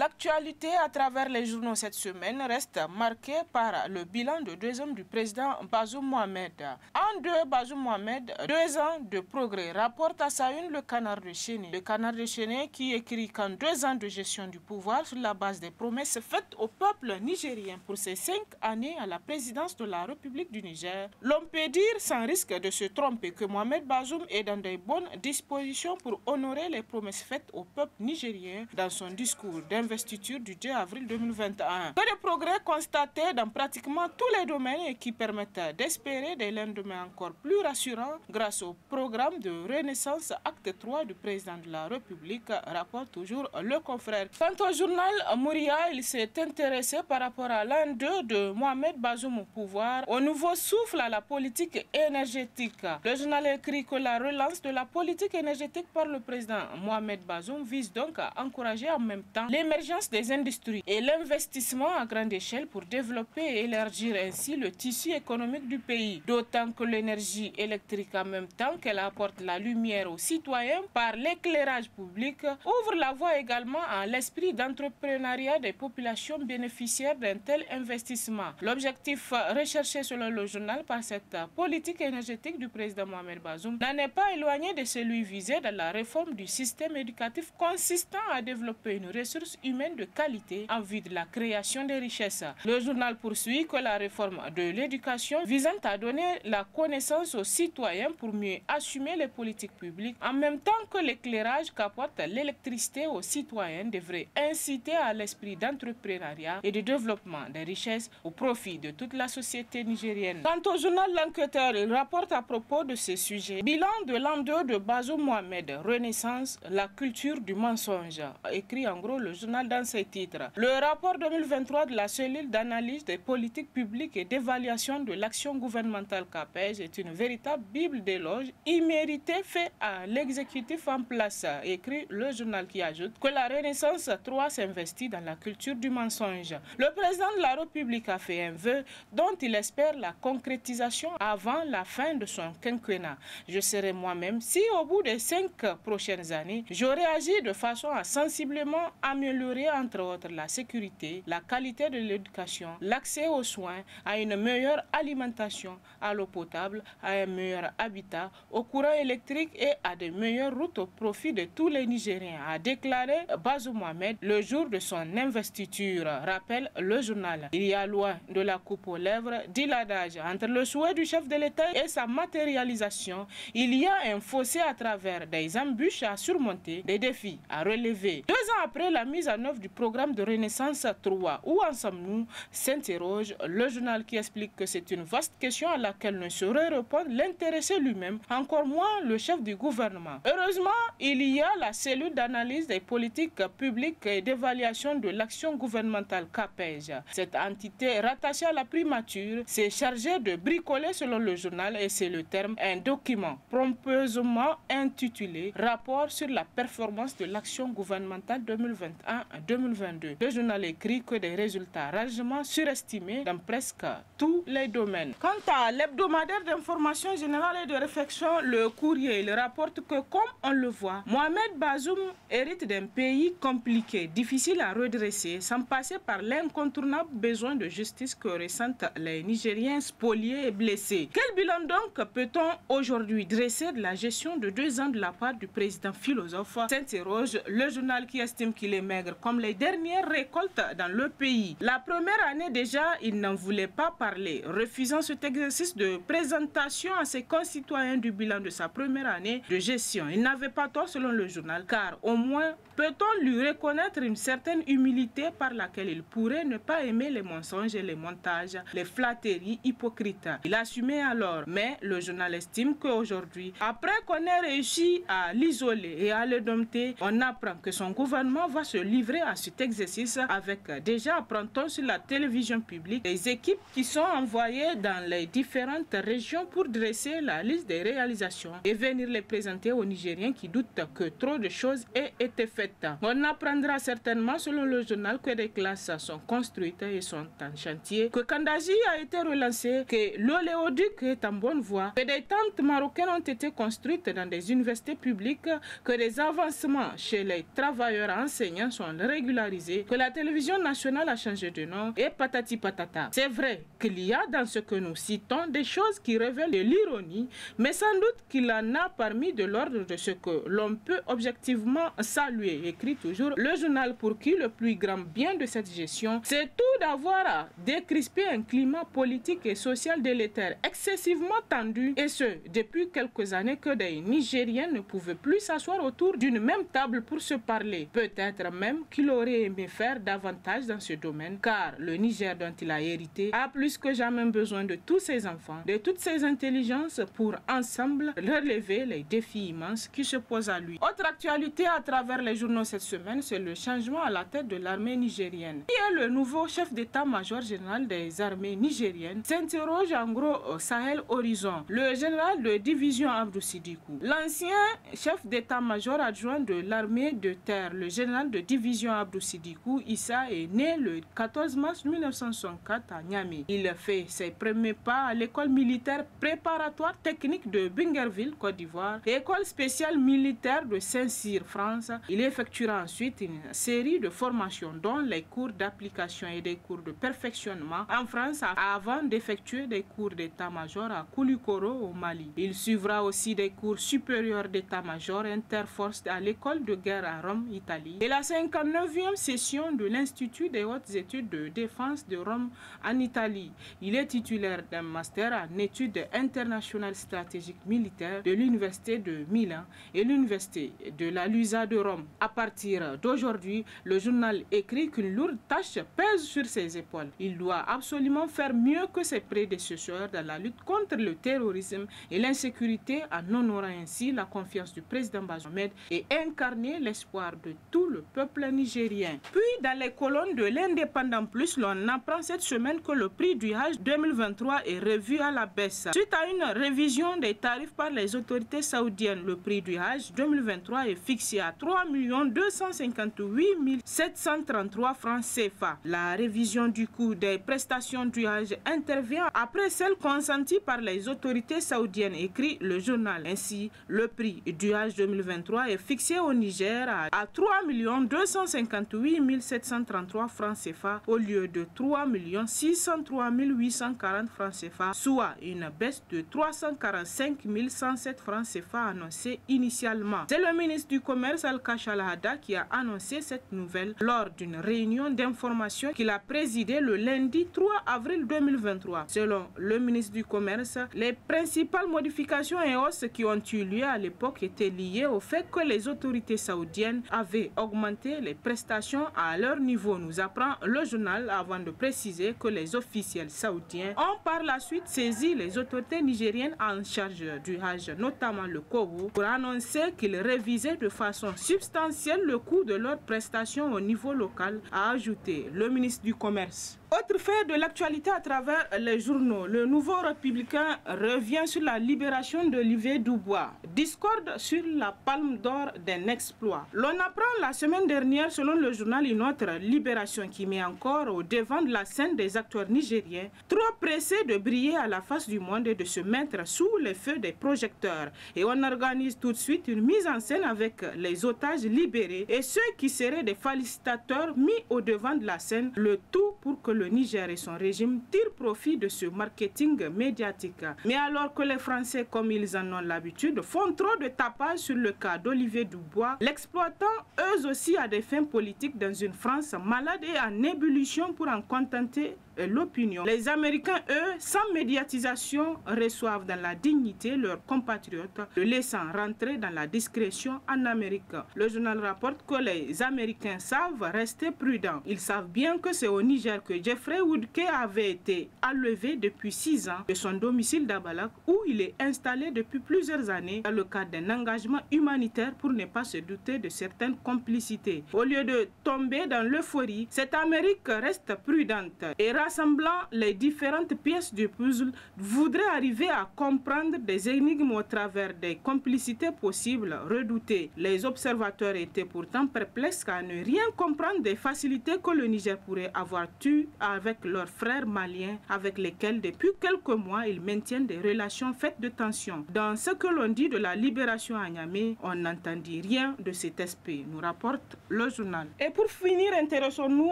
L'actualité à travers les journaux cette semaine reste marquée par le bilan de 2 ans du président Bazoum Mohamed. En Bazoum Mohamed, 2 ans de progrès, rapporte à sa une le Canard déchaîné. Le Canard déchaîné qui écrit qu'en 2 ans de gestion du pouvoir sur la base des promesses faites au peuple nigérien pour ses 5 années à la présidence de la République du Niger, l'on peut dire sans risque de se tromper que Mohamed Bazoum est dans de bonnes dispositions pour honorer les promesses faites au peuple nigérien dans son discours d'investiture du 2 avril 2021. Que de progrès constatés dans pratiquement tous les domaines et qui permettent d'espérer des lendemains encore plus rassurants grâce au programme de renaissance acte 3 du président de la République, rapporte toujours le confrère. Quant au journal Mouria, il s'est intéressé par rapport à l'an 2 de Mohamed Bazoum au pouvoir, au nouveau souffle à la politique énergétique. Le journal écrit que la relance de la politique énergétique par le président Mohamed Bazoum vise donc à encourager en même temps l'émergence des industries et l'investissement à grande échelle pour développer et élargir ainsi le tissu économique du pays. D'autant que l'énergie électrique, en même temps qu'elle apporte la lumière aux citoyens par l'éclairage public, ouvre la voie également à l'esprit d'entrepreneuriat des populations bénéficiaires d'un tel investissement. L'objectif recherché selon le journal par cette politique énergétique du président Mohamed Bazoum n'en est pas éloigné de celui visé dans la réforme du système éducatif consistant à développer une ressource humaine de qualité en vue de la création des richesses. Le journal poursuit que la réforme de l'éducation visant à donner la connaissance aux citoyens pour mieux assumer les politiques publiques en même temps que l'éclairage qu'apporte l'électricité aux citoyens devrait inciter à l'esprit d'entrepreneuriat et de développement des richesses au profit de toute la société nigérienne. Quant au journal L'Enquêteur, il rapporte à propos de ce sujet. Bilan de l'an 2 de Bazoum Mohamed, Renaissance, la culture du mensonge, écrit en gros le journal dans ses titres. Le rapport 2023 de la cellule d'analyse des politiques publiques et d'évaluation de l'action gouvernementale CAPEJ est une véritable bible d'éloges imméritée faite à l'exécutif en place, écrit le journal qui ajoute que la Renaissance 3 s'investit dans la culture du mensonge. Le président de la République a fait un vœu dont il espère la concrétisation avant la fin de son quinquennat. Je serai moi-même si au bout des 5 prochaines années, j'aurai agi de façon à sensiblement améliorer entre autres la sécurité, la qualité de l'éducation, l'accès aux soins, à une meilleure alimentation, à l'eau potable, à un meilleur habitat, au courant électrique et à de meilleures routes au profit de tous les Nigériens, a déclaré Bazoum Mohamed le jour de son investiture, rappelle le journal. Il y a loin de la coupe aux lèvres, dit l'adage, entre le souhait du chef de l'État et sa matérialisation, il y a un fossé à travers des embûches à surmonter, des défis à relever. 2 ans après la mise en œuvre du programme de Renaissance 3, où en sommes-nous, s'interroge le journal qui explique que c'est une vaste question à laquelle ne saurait répondre l'intéressé lui-même, encore moins le chef du gouvernement. Heureusement, il y a la cellule d'analyse des politiques publiques et d'évaluation de l'action gouvernementale CAPEJ. Cette entité rattachée à la primature s'est chargée de bricoler, selon le journal, et c'est le terme, un document pompeusement intitulé Rapport sur la performance de l'action gouvernementale 2021-2022. Le journal écrit que des résultats largement surestimés dans presque tous les domaines. Quant à l'hebdomadaire d'information générale et de réflexion, le Courrier, il rapporte que, comme on le voit, Mohamed Bazoum hérite d'un pays compliqué, difficile à redresser, sans passer par l'incontournable besoin de justice que ressentent les Nigériens spoliés et blessés. Quel bilan donc peut-on aujourd'hui dresser de la gestion de 2 ans de la part du président philosophe, s'interroge le journal qui estime qu'il est maigre comme les dernières récoltes dans le pays. La première année déjà, il n'en voulait pas parler, refusant cet exercice de présentation à ses concitoyens du bilan de sa première année de gestion. Il n'avait pas tort selon le journal, car au moins peut-on lui reconnaître une certaine humilité par laquelle il pourrait ne pas aimer les mensonges et les montages, les flatteries hypocrites. Il assumait alors, mais le journal estime qu'aujourd'hui, après qu'on ait réussi à l'isoler et à le dompter, on apprend que son gouvernement va se livrer à cet exercice avec déjà, apprend-on sur la télévision publique, des équipes qui sont envoyées dans les différentes régions pour dresser la liste des réalisations et venir les présenter aux Nigériens qui doutent que trop de choses aient été faites. On apprendra certainement selon le journal que des classes sont construites et sont en chantier, que Kandaji a été relancé, que l'oléoduc est en bonne voie, que des tentes marocaines ont été construites dans des universités publiques, que des avancements chez les travailleurs enseignants sont sont régularisés, que la télévision nationale a changé de nom et patati patata. C'est vrai qu'il y a dans ce que nous citons des choses qui révèlent de l'ironie, mais sans doute qu'il en a parmi de l'ordre de ce que l'on peut objectivement saluer, écrit toujours le journal, pour qui le plus grand bien de cette gestion, c'est tout d'avoir décrispé un climat politique et social délétère excessivement tendu, et ce, depuis quelques années que des Nigériens ne pouvaient plus s'asseoir autour d'une même table pour se parler. Peut-être même qu'il aurait aimé faire davantage dans ce domaine, car le Niger dont il a hérité a plus que jamais besoin de tous ses enfants, de toutes ses intelligences pour ensemble relever les défis immenses qui se posent à lui. Autre actualité à travers les journaux cette semaine, c'est le changement à la tête de l'armée nigérienne. Qui est le nouveau chef d'état-major général des armées nigériennes s'interroge en gros au Sahel Horizon, le général de division Abdou Sidikou. L'ancien chef d'état-major adjoint de l'armée de terre, le général de division Abdou Sidikou Issa, est né le 14 mars 1964 à Niamey. Il fait ses premiers pas à l'école militaire préparatoire technique de Bingerville, Côte d'Ivoire, et école spéciale militaire de Saint-Cyr, France. Il effectuera ensuite une série de formations, dont les cours d'application et des cours de perfectionnement en France, avant d'effectuer des cours d'état-major à Koulikoro au Mali. Il suivra aussi des cours supérieurs d'état-major interforce à l'école de guerre à Rome, Italie, et la 59e session de l'Institut des hautes études de défense de Rome en Italie. Il est titulaire d'un master en études internationales stratégiques militaires de l'Université de Milan et l'Université de la Lusa de Rome. À partir d'aujourd'hui, le journal écrit qu'une lourde tâche pèse sur ses épaules. Il doit absolument faire mieux que ses prédécesseurs dans la lutte contre le terrorisme et l'insécurité, en honorant ainsi la confiance du président Bazoum et incarner l'espoir de tout le peuple nigérien. Puis, dans les colonnes de l'Indépendant Plus, l'on apprend cette semaine que le prix du Hajj 2023 est revu à la baisse. Suite à une révision des tarifs par les autorités saoudiennes, le prix du Hajj 2023 est fixé à 3 258 733 francs CFA. La révision du coût des prestations du Hajj intervient après celle consentie par les autorités saoudiennes, écrit le journal. Ainsi, le prix du Hajj 2023 est fixé au Niger à 3 258 733 francs CFA au lieu de 3 603 840 francs CFA, soit une baisse de 345 107 francs CFA annoncée initialement. C'est le ministre du Commerce Al-Kash Al-Hada qui a annoncé cette nouvelle lors d'une réunion d'information qu'il a présidée le lundi 3 avril 2023. Selon le ministre du Commerce, les principales modifications et hausses qui ont eu lieu à l'époque étaient liées au fait que les autorités saoudiennes avaient augmenté les prestations à leur niveau, nous apprend le journal, avant de préciser que les officiels saoudiens ont par la suite saisi les autorités nigériennes en charge du Hajj, notamment le Kobo, pour annoncer qu'ils révisaient de façon substantielle le coût de leurs prestations au niveau local, a ajouté le ministre du Commerce. Autre fait de l'actualité à travers les journaux, le Nouveau Républicain revient sur la libération d'Olivier Dubois. Discorde sur la palme d'or d'un exploit. L'on apprend la semaine dernière, selon le journal, une autre libération qui met encore au devant de la scène des acteurs nigériens, trop pressés de briller à la face du monde et de se mettre sous les feux des projecteurs. Et on organise tout de suite une mise en scène avec les otages libérés et ceux qui seraient des facilitateurs mis au devant de la scène, le tout pour que le Niger et son régime tirent profit de ce marketing médiatique. Mais alors que les Français, comme ils en ont l'habitude, font trop de tapage sur le cas d'Olivier Dubois, l'exploitant eux aussi à des fins politiques dans une France malade et en ébullition pour en contenter l'opinion. Les Américains, eux, sans médiatisation, reçoivent dans la dignité leurs compatriotes, le laissant rentrer dans la discrétion en Amérique. Le journal rapporte que les Américains savent rester prudents. Ils savent bien que c'est au Niger que Jeffrey Woodke avait été enlevé depuis 6 ans de son domicile d'Abalak, où il est installé depuis plusieurs années dans le cadre d'un engagement humanitaire pour ne pas se douter de certaines complicités. Au lieu de tomber dans l'euphorie, cette Amérique reste prudente et rassure rassemblant les différentes pièces du puzzle, voudrait arriver à comprendre des énigmes au travers des complicités possibles redoutées. Les observateurs étaient pourtant perplexes à ne rien comprendre des facilités que le Niger pourrait avoir eues avec leurs frères maliens, avec lesquels depuis quelques mois ils maintiennent des relations faites de tension. Dans ce que l'on dit de la libération à Niamey, on n'entendit rien de cet aspect, nous rapporte le journal. Et pour finir, intéressons-nous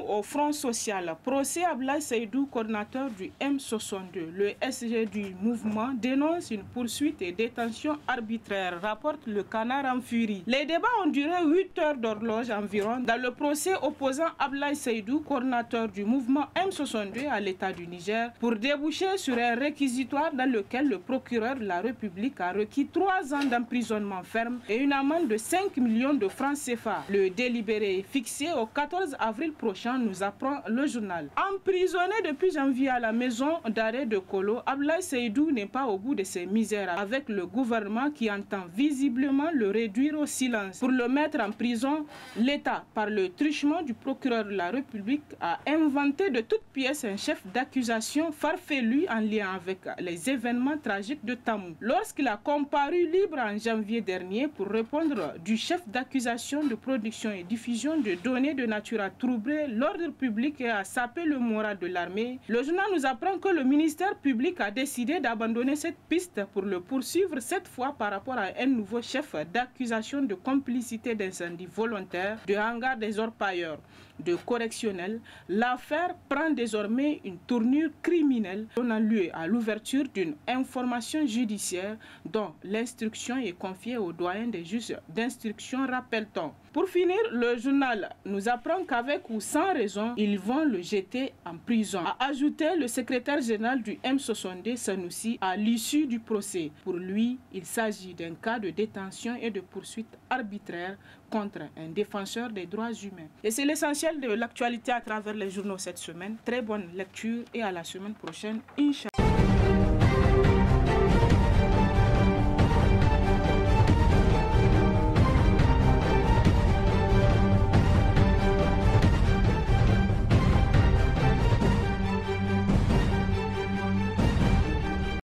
au Front social. Procès Ablaye Seydou, coordinateur du M62. Le SG du mouvement dénonce une poursuite et détention arbitraire, rapporte le Canard en furie. Les débats ont duré 8 heures d'horloge environ dans le procès opposant Ablaye Seydou, coordinateur du mouvement M62 à l'État du Niger, pour déboucher sur un réquisitoire dans lequel le procureur de la République a requis 3 ans d'emprisonnement ferme et une amende de 5 millions de francs CFA. Le délibéré est fixé au 14 avril prochain, nous apprend le journal. Emprisonné depuis janvier à la maison d'arrêt de Kolo, Ablaye Seydou n'est pas au bout de ses misères avec le gouvernement qui entend visiblement le réduire au silence. Pour le mettre en prison, l'État, par le truchement du procureur de la République, a inventé de toutes pièces un chef d'accusation farfelu en lien avec les événements tragiques de Tamou. Lorsqu'il a comparu libre en janvier dernier pour répondre du chef d'accusation de production et diffusion de données de nature à troubler l'ordre public et à saper le moral de l'armée, le journal nous apprend que le ministère public a décidé d'abandonner cette piste pour le poursuivre cette fois par rapport à un nouveau chef d'accusation de complicité d'incendie volontaire, de hangar des orpailleurs, de correctionnel. L'affaire prend désormais une tournure criminelle donnant lieu à l'ouverture d'une information judiciaire dont l'instruction est confiée au doyen des juges d'instruction, rappelle-t-on. Pour finir, le journal nous apprend qu'avec ou sans raison, ils vont le jeter en prison, a ajouté le secrétaire général du M62, Sanoussi, à l'issue du procès. Pour lui, il s'agit d'un cas de détention et de poursuite arbitraire contre un défenseur des droits humains. Et c'est l'essentiel de l'actualité à travers les journaux cette semaine. Très bonne lecture et à la semaine prochaine, Inch'Allah.